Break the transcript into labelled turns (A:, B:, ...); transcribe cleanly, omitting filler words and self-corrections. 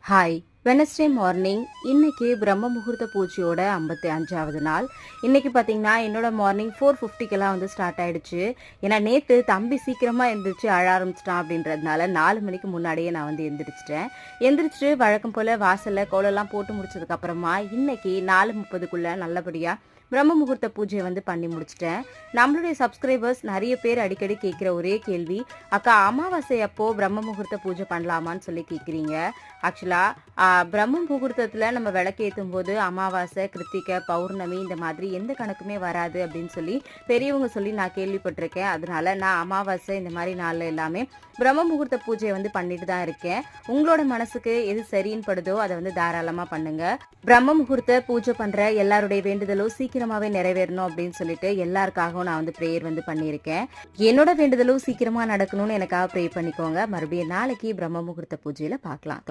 A: Hi. Wednesday morning. இன்னைக்கு பிரம்ம முகூர்த்த பூஜையோட 55வது நாள். இன்னைக்கு பார்த்தீங்கன்னா, என்னோட மார்னிங் 4:50க்கெல்லாம் வந்து ஸ்டார்ட் ஆயிடுச்சு. ஏன்னா, நேத்து தம்பி சீக்கிரமா எந்திரிச்சு அழ ஆரம்பிச்சிட்டான் அப்படின்றதுனால 4 மணிக்கு முன்னாடியே நான் வந்து எந்திரிச்சிட்டேன். எந்திரிச்சுட்டு வழக்கம் போல வாசல்ல கோலம்லாம் போட்டு முடிச்சதுக்கு அப்புறமா, இன்னைக்கு 4:30க்குள்ள நல்லபடியா பிரம்ம முகூர்த்த பூஜையை வந்து பண்ணி முடிச்சிட்டேன். நம்மளுடைய சப்ஸ்கிரைபர்ஸ் நிறைய பேர் அடிக்கடி கேட்குற ஒரே கேள்வி, அக்கா அமாவாசை அப்போ பிரம்ம முகூர்த்த பூஜை பண்ணலாமான்னு சொல்லி கேட்குறீங்க. ஆக்சுவலாக பிரம்ம முகூர்த்தத்தில் நம்ம விளக்கேற்றும் போது அமாவாசை, கிருத்திகை, பௌர்ணமி இந்த மாதிரி எந்த கணக்குமே வராது அப்படின்னு சொல்லி பெரியவங்க சொல்லி நான் கேள்விப்பட்டிருக்கேன். அதனால நான் அமாவாசை இந்த மாதிரி நாளில் எல்லாமே பிரம்ம முகூர்த்த பூஜையை வந்து பண்ணிட்டு தான் இருக்கேன். உங்களோட மனசுக்கு எது சரின்னு படுதோ அதை வந்து தாராளமாக பண்ணுங்க. பிரம்ம முகூர்த்த பூஜை பண்ணுற எல்லாருடைய வேண்டுதலும் சீக்கிரமாகவே நிறைவேறணும் அப்படின்னு சொல்லிட்டு எல்லாருக்காகவும் நான் வந்து ப்ரேயர் வந்து பண்ணியிருக்கேன். என்னோட வேண்டுதலும் சீக்கிரமாக நடக்கணும்னு எனக்காக ப்ரே பண்ணிக்கோங்க. மறுபடியும் நாளைக்கு பிரம்ம முகூர்த்த பூஜையில் பார்க்கலாம்.